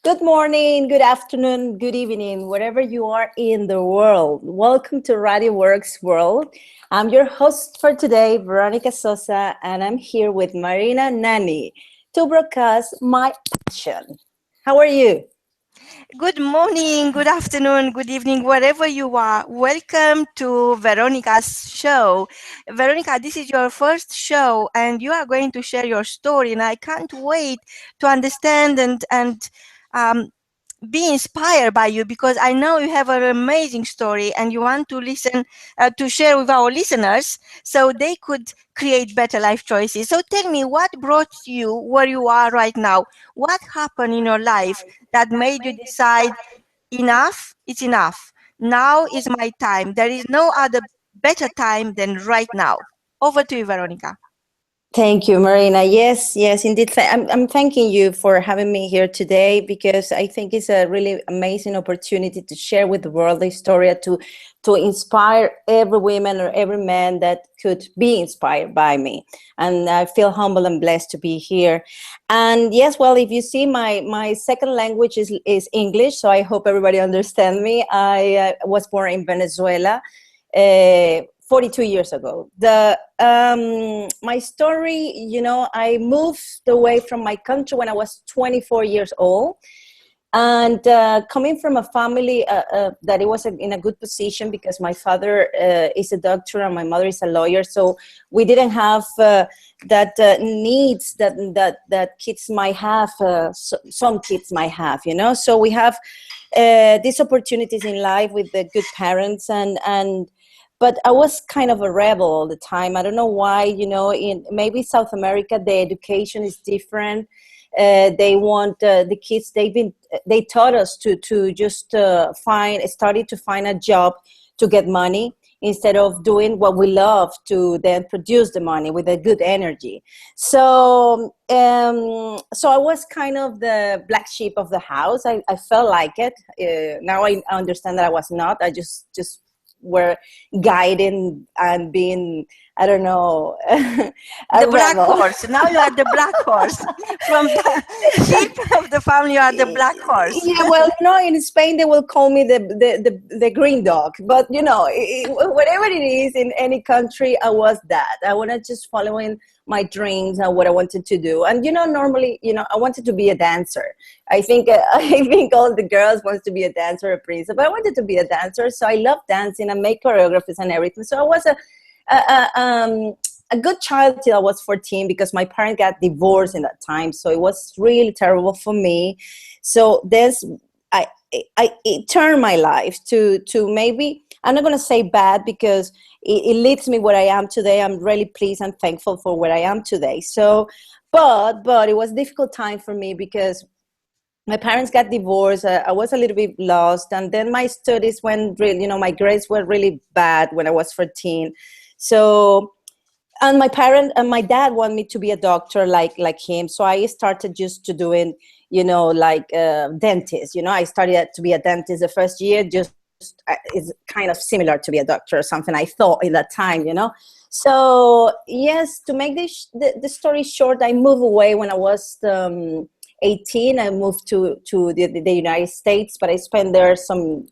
Good morning, good afternoon, good evening, wherever you are in the world. Welcome to Radio W.O.R.K.S World. I'm your host for today, Veronica Sosa, and I'm here with Marina NOW to broadcast my passion. How are you? Good morning, good afternoon, good evening, wherever you are. Welcome to Veronica's show. Veronica, this is your first show and you are going to share your story, and I can't wait to understand and um, be inspired by you, because I know you have an amazing story and you want to listen to share with our listeners so they could create better life choices. So tell me, what brought you where you are right now? What happened in your life that made you decide enough, it's enough. Now is my time. There is no other better time than right now. Over to you, Veronica. Thank you, Marina. Yes, indeed. I'm thanking you for having me here today because I think it's a really amazing opportunity to share with the world the story to inspire every woman or every man that could be inspired by me. And I feel humble and blessed to be here. And yes, well, if you see, my second language is English, so I hope everybody understands me. I was born in Venezuela. 42 years ago. My story, I moved away from my country when I was 24 years old, and coming from a family that it was in a good position because my father is a doctor and my mother is a lawyer, so we didn't have that needs that kids might have. Some kids might have, So we have these opportunities in life with the good parents and. But I was kind of a rebel all the time. I don't know why, in maybe South America, the education is different. They want the kids, they taught us to just study to find a job to get money instead of doing what we love to then produce the money with a good energy. So I was kind of the black sheep of the house. I felt like it. Now I understand that I was not. I just were guiding and being, I don't know, The black horse. Now you are the black horse. From the sheep of the family, you are the black horse. Yeah, well, in Spain they will call me the green dog, but whatever it is in any country, I was that. I wanted just following my dreams and what I wanted to do. And normally, I wanted to be a dancer. I think all the girls wants to be a dancer, a princess, but I wanted to be a dancer. So I love dancing and make choreographies and everything. So I was a good child till I was 14 because my parents got divorced in that time. So it was really terrible for me. So it turned my life to maybe, I'm not going to say bad because it leads me where I am today. I'm really pleased and thankful for where I am today. So, but it was a difficult time for me because my parents got divorced. I was a little bit lost. And then my studies went really, my grades were really bad when I was 14. So, and my dad wanted me to be a doctor like him. So I started just to doing, dentist. I started to be a dentist the first year, just is kind of similar to be a doctor or something. I thought in that time, So yes, to make the story short, I moved away when I was 18. I moved to the United States, but I spent there some,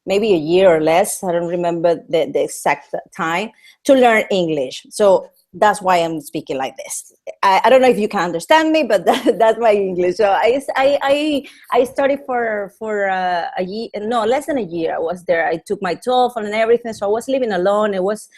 maybe a year or less. I don't remember the exact time to learn English. So that's why I'm speaking like this. I don't know if you can understand me, but that's my English. So I studied for a year, no, less than a year. I was there. I took my TOEFL and everything. So I was living alone. It was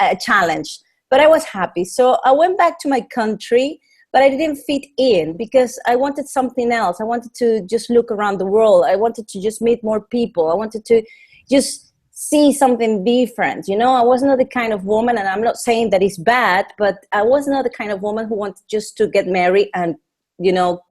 a challenge, but I was happy. So I went back to my country, but I didn't fit in because I wanted something else. I wanted to just look around the world. I wanted to just meet more people. I wanted to just see something different. I was not the kind of woman, and I'm not saying that it's bad, but I was not the kind of woman who wanted just to get married and,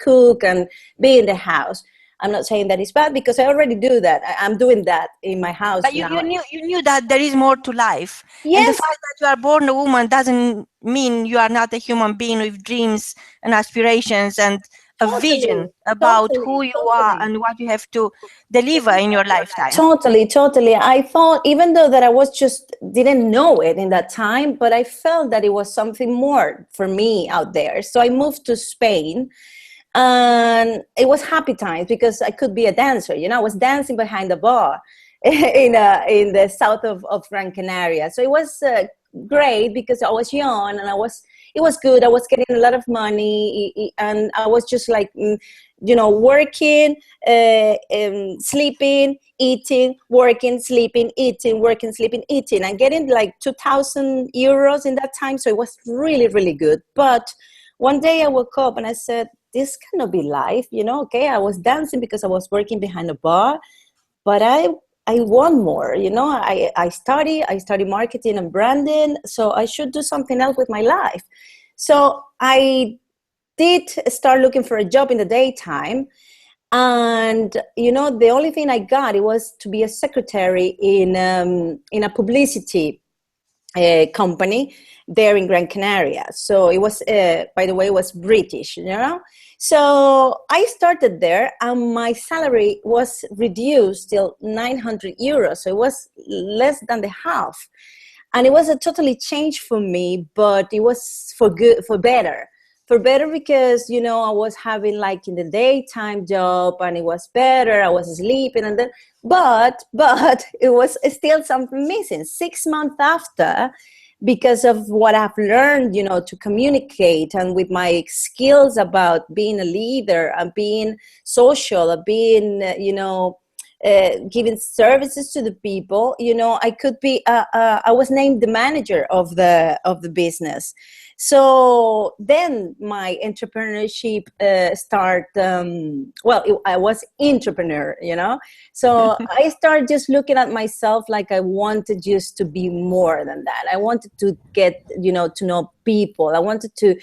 cook and be in the house. I'm not saying that it's bad because I already do that. I'm doing that in my house but now. You knew that there is more to life. Yes. And the fact that you are born a woman doesn't mean you are not a human being with dreams and aspirations and a vision about who you are and what you have to deliver in your lifetime. Totally. I thought, even though that I was just didn't know it in that time, but I felt that it was something more for me out there. So I moved to Spain. And it was happy times because I could be a dancer. I was dancing behind the bar in the south of Gran Canaria. So it was great because I was young and it was good. I was getting a lot of money, and I was just like, working, sleeping, eating, working, sleeping, eating, working, sleeping, eating, and getting like 2,000 euros in that time. So it was really, really good. But one day I woke up and I said, this cannot be life, okay, I was dancing because I was working behind a bar, but I want more, I study marketing and branding, so I should do something else with my life. So I did start looking for a job in the daytime, and the only thing I got, it was to be a secretary in a publicity company there in Gran Canaria. So it was, by the way, it was British, So I started there, and my salary was reduced till 900 euros. So it was less than the half. And it was a totally change for me, but it was for good, for better. For better because, I was having like in the daytime job, and it was better. I was sleeping, and then, but it was still something missing. 6 months after, because of what I've learned, to communicate, and with my skills about being a leader and being social, and being, giving services to the people, I could be, I was named the manager of the business. So then my entrepreneurship I was entrepreneur, So I started just looking at myself like I wanted just to be more than that. I wanted to get, to know people. I wanted to,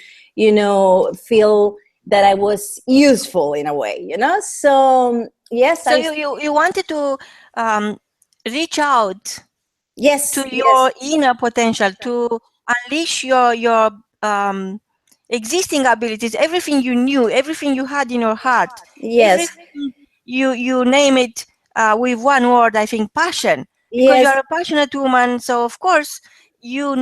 feel that I was useful in a way, So yes. So you wanted to reach out to Yes. your inner potential, to unleash your existing abilities, everything you knew, everything you had in your heart, Yes. everything you name it with one word, I think, passion. Because you Yes. are a passionate woman, so of course you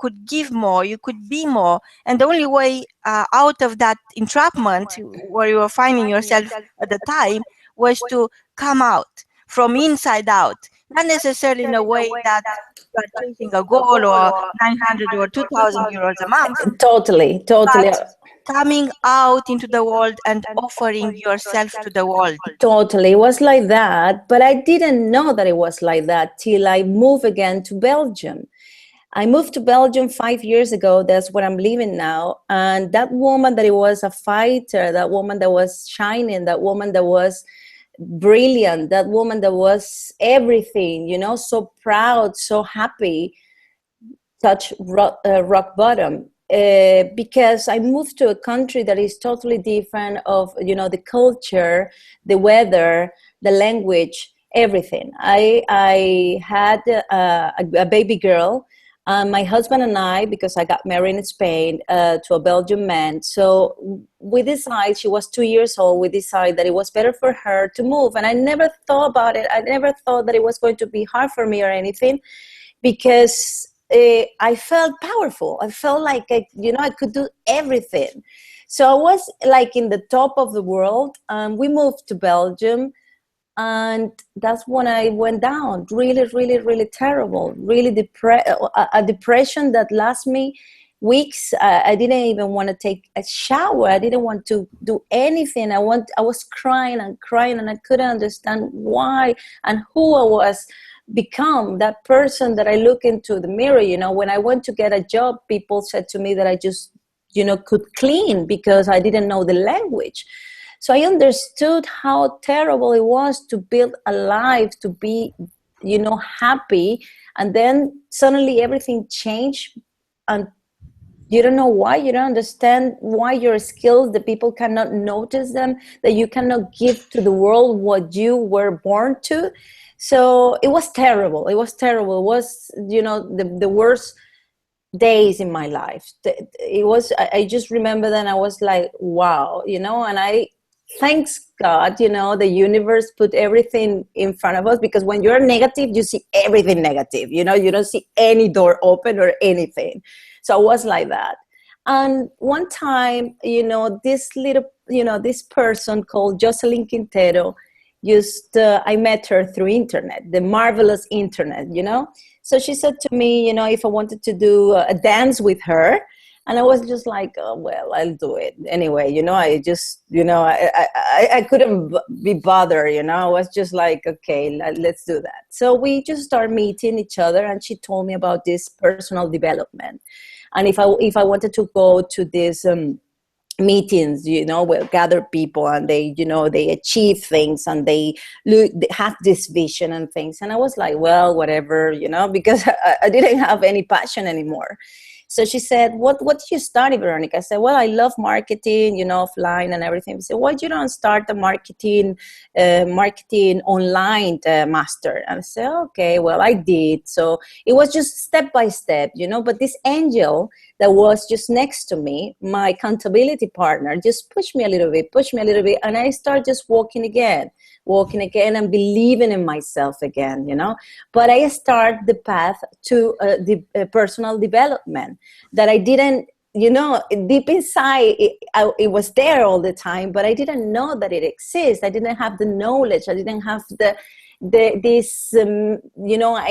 could give more, you could be more, and the only way out of that entrapment where you were finding yourself at the time was to come out from inside out, not necessarily in a way that you are chasing a goal or 900 or 2,000 euros a month, Totally. but coming out into the world and offering yourself to the world. Totally. It was like that, but I didn't know that it was like that till I moved again to Belgium. I moved to Belgium 5 years ago. That's where I'm living now. And that woman that it was a fighter, that woman that was shining, that woman that was brilliant, that woman that was everything, so proud, so happy, touch rock bottom. Because I moved to a country that is totally different of, the culture, the weather, the language, everything. I had a baby girl. My husband and I, because I got married in Spain to a Belgian man, so we decided, she was 2 years old, we decided that it was better for her to move. And I never thought about it. I never thought that it was going to be hard for me or anything, because I felt powerful. I felt like I could do everything. So I was like in the top of the world. We moved to Belgium, and that's when I went down. Really, really, really terrible. Really a depression that lasted me weeks. I didn't even want to take a shower. I didn't want to do anything. I was crying and crying, and I couldn't understand why and who I was become, that person that I look into the mirror. When I went to get a job, people said to me that I just could clean because I didn't know the language. So I understood how terrible it was to build a life, to be happy, and then suddenly everything changed, and you don't know why. You don't understand why your skills, the people cannot notice them, that you cannot give to the world what you were born to. So it was terrible. It was terrible. It was, the worst days in my life. It was, I just remember then I was like, wow, and I, thanks God, the universe put everything in front of us, because when you're negative, you see everything negative, you don't see any door open or anything. So I was like that. And one time, this little this person called Jocelyn Quintero. I met her through internet, the marvelous internet, So she said to me, if I wanted to do a dance with her, and I was just like, oh, well, I'll do it anyway. I just, I couldn't be bothered. I was just like, okay, let's do that. So we just started meeting each other, and she told me about this personal development, and if I wanted to go to this meetings, where gather people and they achieve things and they have this vision and things. And I was like, well, whatever, because I didn't have any passion anymore. So she said, what did you study, Veronica? I said, well, I love marketing, offline and everything. She said, why you don't start a marketing online master? And I said, okay, well, I did. So it was just step by step, but this angel that was just next to me, my accountability partner, just pushed me a little bit. And I started just walking again and believing in myself again, But I start the path to the personal development that I didn't, deep inside, it was there all the time, but I didn't know that it exists. I didn't have the knowledge. I didn't have I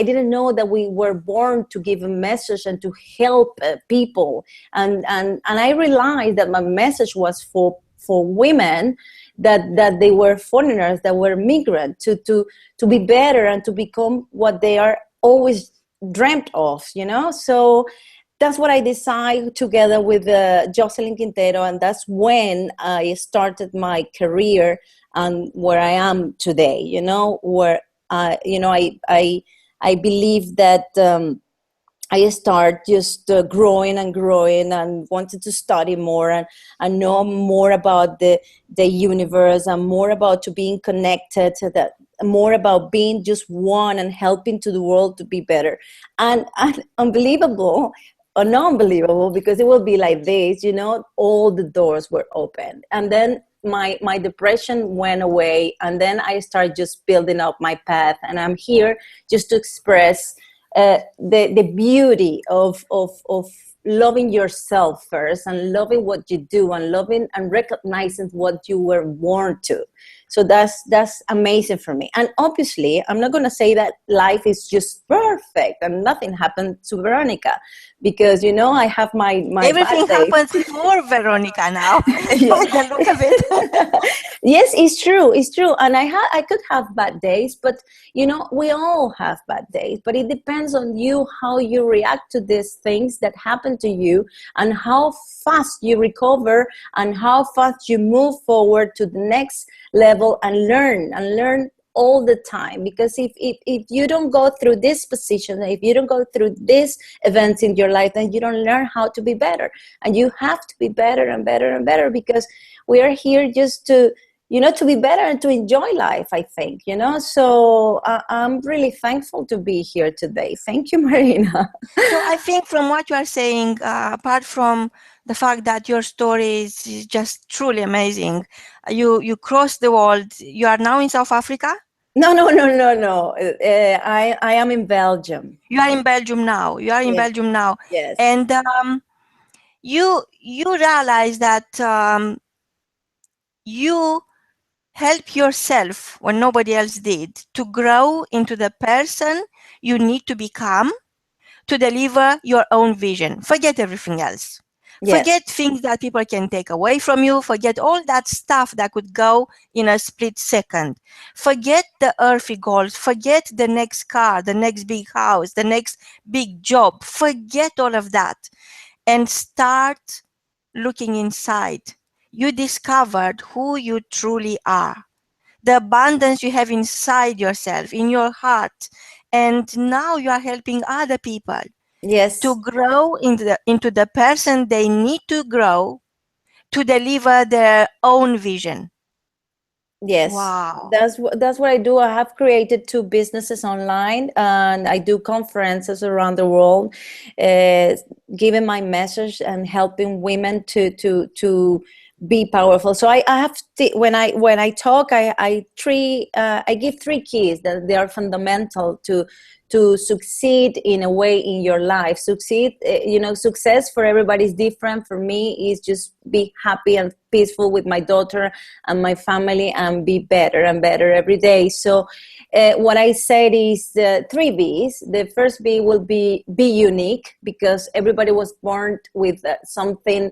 didn't know that we were born to give a message and to help people. And I realized that my message was for women, that they were foreigners, that were migrants, to be better and to become what they are always dreamt of, So that's what I decided together with Jocelyn Quintero, and that's when I started my career and where I am today, where, I believe that I start just growing and wanted to study more and know more about the universe and more about to being connected to that, more about being just one and helping to the world to be better. And unbelievable or not unbelievable, because it will be like this, all the doors were open. And then my depression went away, and then I started just building up my path. And I'm here just to express the beauty of loving yourself first, and loving what you do, and loving and recognizing what you were born to. So that's amazing for me. And obviously, I'm not going to say that life is just perfect and nothing happened to Veronica, because I have my everything bad days. happens for Veronica now. Yeah. By the look of it. Yes, it's true. And I could have bad days, but we all have bad days, but it depends on you, how you react to these things that happen to you, and how fast you recover, and how fast you move forward to the next level and learn all the time. Because if you don't go through this position, if you don't go through these events in your life, then you don't learn how to be better. And you have to be better and better and better, because we are here just to to be better and to enjoy life, I think, So I'm really thankful to be here today. Thank you, Marina. So I think from what you are saying, apart from the fact that your story is just truly amazing, you crossed the world. You are now in South Africa? No. I am in Belgium. You are in Belgium now. Yes. And you realize that you help yourself when nobody else did to grow into the person you need to become to deliver your own vision. Forget everything else. Yes. Forget things that people can take away from you. Forget all that stuff that could go in a split second. Forget the earthly goals. Forget the next car, the next big house, the next big job. Forget all of that and start looking inside. You discovered who you truly are, the abundance you have inside yourself, in your heart. And now you are helping other people to grow into the person they need to grow to deliver their own vision. Yes. Wow. That's what I do. I have created 2 businesses online, and I do conferences around the world, giving my message and helping women to be powerful. So I have to, when I talk, I give three keys that they are fundamental to succeed in a way in your life. Succeed, success for everybody is different. For me, is just be happy and peaceful with my daughter and my family, and be better and better every day. So what I said is three B's. The first B will be unique, because everybody was born with something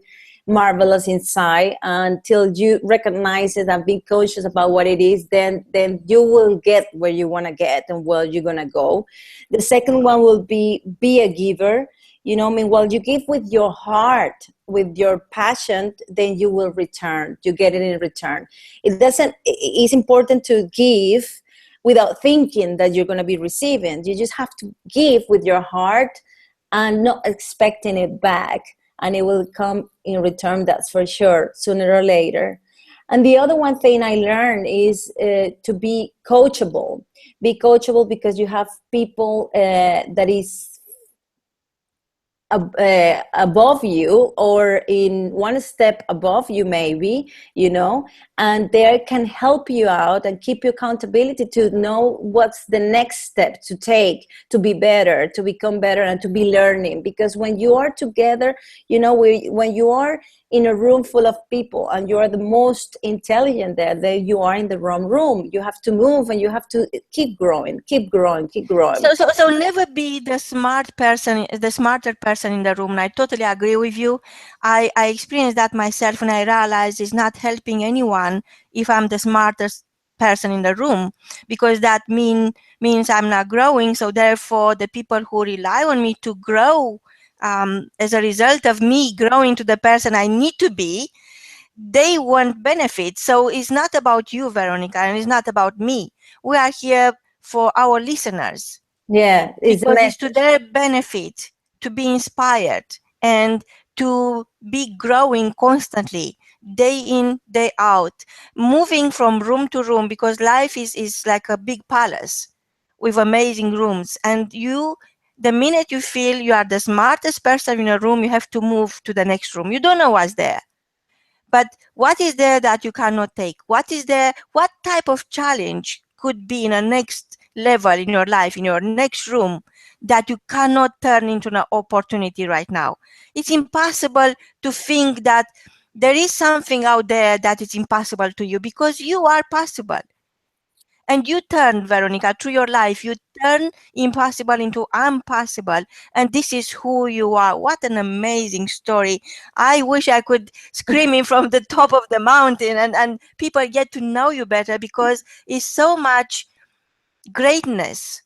marvelous inside. Until you recognize it and be conscious about what it is, then you will get where you want to get and where you're going to go. The second one will be a giver. While you give with your heart, with your passion, then you will return. You get it in return. It's important to give without thinking that you're going to be receiving. You just have to give with your heart and not expecting it back. And it will come in return, that's for sure, sooner or later. And the other one thing I learned is to be coachable. Be coachable, because you have people that is above you, or in one step above you, maybe, and they can help you out and keep you accountability to know what's the next step to take to be better, to become better, and to be learning. Because when you are together, when you are in a room full of people and you are the most intelligent there you are in the wrong room. You have to move, and you have to keep growing. So never be the smarter person in the room. And I totally agree with you. I experienced that myself, and I realized it's not helping anyone if I'm the smartest person in the room, because that means I'm not growing. So therefore, the people who rely on me to grow, as a result of me growing to the person I need to be, they won't benefit. So it's not about you, Veronica, and it's not about me. We are here for our listeners. Yeah, because it's to their benefit to be inspired and to be growing constantly, day in, day out, moving from room to room, because life is like a big palace with amazing rooms. And the minute you feel you are the smartest person in a room, you have to move to the next room. You don't know what's there. But what is there that you cannot take? What is there? What type of challenge could be in a next level in your life, in your next room, that you cannot turn into an opportunity right now? It's impossible to think that there is something out there that is impossible to you, because you are possible. And you turn, Veronica, through your life, you turn impossible into impossible. And this is who you are. What an amazing story. I wish I could scream it from the top of the mountain and people get to know you better, because it's so much greatness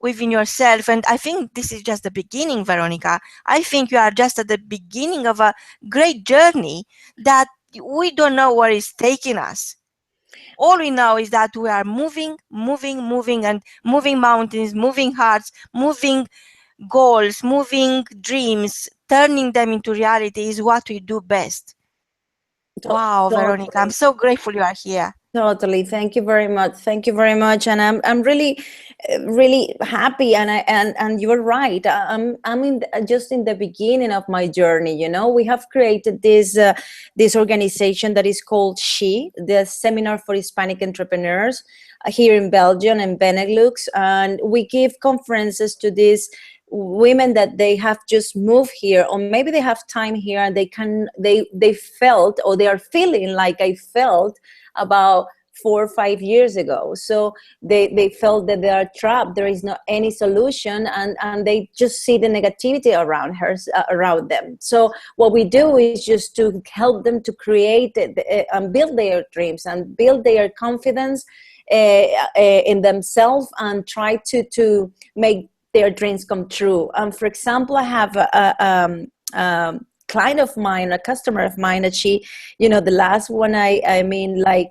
within yourself. And I think this is just the beginning, Veronica. I think you are just at the beginning of a great journey that we don't know where it's taking us. All we know is that we are moving, and moving mountains, moving hearts, moving goals, moving dreams, turning them into reality is what we do best. Wow, Veronica, I'm so grateful you are here. Totally. Thank you very much. Thank you very much. And I'm really, really happy. And you're right. I'm just in the beginning of my journey. We have created this organization that is called the Seminar for Hispanic Entrepreneurs, here in Belgium and Benelux. And we give conferences to these women that they have just moved here, or maybe they have time here, and they felt, or they are feeling like I felt about 4 or 5 years ago. So they felt that they are trapped. There is not any solution, and they just see the negativity around them. So what we do is just to help them to create and build their dreams and build their confidence in themselves, and try to make their dreams come true. For example, I have a client of mine, a customer of mine, that she, the last one,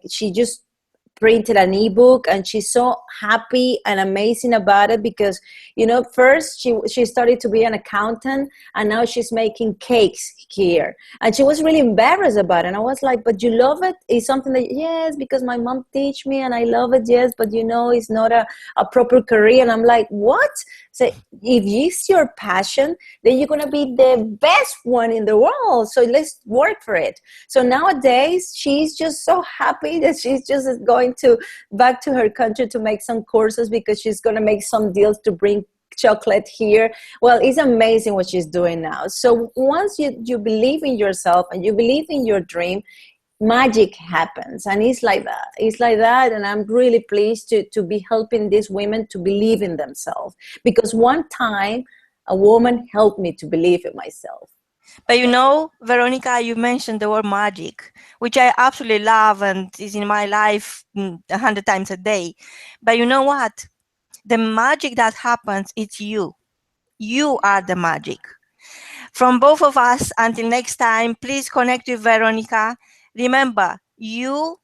she just printed an ebook, and she's so happy and amazing about it because, you know, first she started to be an accountant, and now she's making cakes here, and she was really embarrassed about it. And I was like, but you love it? It's something that, yes, because my mom teach me and I love it, yes, but you know, it's not a proper career. And I'm like, what? So if it's your passion, then you're gonna be the best one in the world, so let's work for it. So nowadays she's just so happy that she's just going to back to her country to make some courses, because she's going to make some deals to bring chocolate here. Well, it's amazing what she's doing now. So once you believe in yourself and you believe in your dream, magic happens. And it's like that. And I'm really pleased to be helping these women to believe in themselves, because one time a woman helped me to believe in myself. But you know, Veronica, you mentioned the word magic, which I absolutely love and is in my life 100 times a day. But you know what? The magic that happens, it's you. You are the magic. From both of us, until next time, please connect with Veronica. Remember, you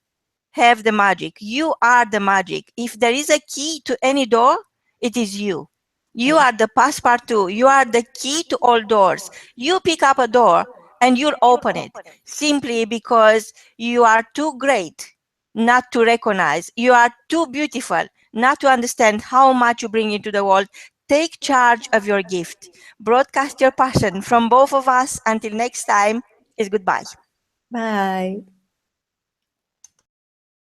have the magic. You are the magic. If there is a key to any door, it is you. You are the passepartout. You are the key to all doors. You pick up a door and you'll open it simply because you are too great not to recognize. You are too beautiful not to understand how much you bring into the world. Take charge of your gift. Broadcast your passion. From both of us, until next time, is goodbye. Bye.